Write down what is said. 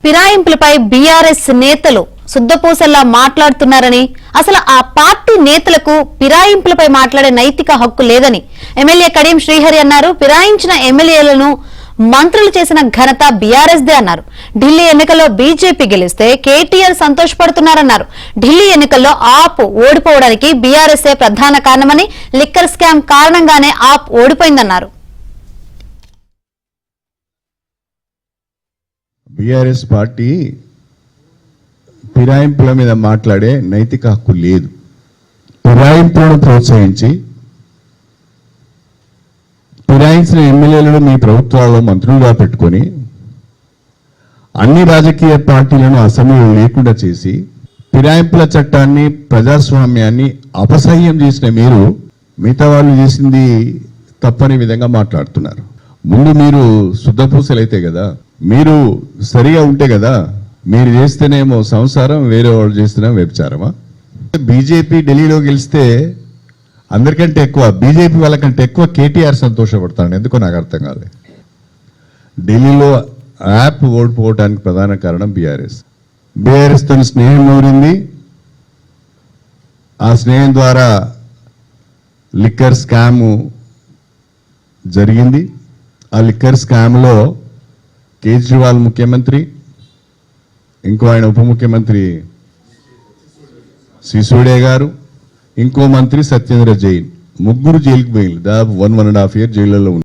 ఫిరాయింపులపై BRS నేతలు శుద్ధపూసల్లా మాట్లాడుతున్నారని, అసలు ఆ పార్టీ నేతలకు ఫిరాయింపులపై మాట్లాడే నైతిక హక్కు లేదని ఎమ్మెల్యే కడియం శ్రీహరి అన్నారు. ఫిరాయించిన ఎమ్మెల్యేలను మంత్రులు చేసిన ఘనత బీఆర్ఎస్ దే అన్నారు. ఢిల్లీ ఎన్నికల్లో బీజేపీ గెలిస్తే కేటీఆర్ సంతోషపడుతున్నారన్నారు. ఢిల్లీ ఎన్నికల్లో ఆప్ ఓడిపోవడానికి బీఆర్ఎస్ఏ ప్రధాన కారణమని, లిక్కర్ స్కామ్ కారణంగానే ఆప్ ఓడిపోయిందన్నారు. బీఆర్ఎస్ పార్టీ ఫిరాయింపుల మీద మాట్లాడే నైతిక హక్కు లేదు. ఫిరాయింపులను ప్రోత్సహించి ఫిరాయించిన ఎమ్మెల్యేలను మీ ప్రభుత్వాల్లో మంత్రులుగా పెట్టుకొని అన్ని రాజకీయ పార్టీలను అసెంబ్లీలో లేకుండా చేసి ఫిరాయింపుల చట్టాన్ని, ప్రజాస్వామ్యాన్ని అపసహ్యం చేసిన మీరు మిగతా వాళ్ళు చేసింది తప్పని విధంగా మాట్లాడుతున్నారు. ముందు మీరు శుద్ధపూసలైతే కదా, మీరు సరిగా ఉంటే కదా, మీరు చేస్తేనేమో సంసారం, వేరే వాళ్ళు చేస్తేనేమో వ్యభిచారమా? బీజేపీ ఢిల్లీలో గెలిస్తే అందరికంటే ఎక్కువ, బీజేపీ వాళ్ళకంటే ఎక్కువ కేటీఆర్ సంతోషపడతాడు. ఎందుకో నాకు అర్థం కాలేదు. ఢిల్లీలో యాప్ ఓడిపోవడానికి ప్రధాన కారణం బీఆర్ఎస్ తో స్నేహం ఊరింది. ఆ స్నేహం ద్వారా లిక్కర్ స్కామ్ జరిగింది. ఆ లిక్కర్ స్కామ్లో కేజ్రీవాల్ ముఖ్యమంత్రి, ఇంకో ఆయన ఉప ముఖ్యమంత్రి సిసోడియా గారు, ఇంకో మంత్రి సత్యేంద్ర జైన్, ముగ్గురు జైలుకి పోయింది. దాదాపు 1.5 years జైళ్ళలో ఉంది.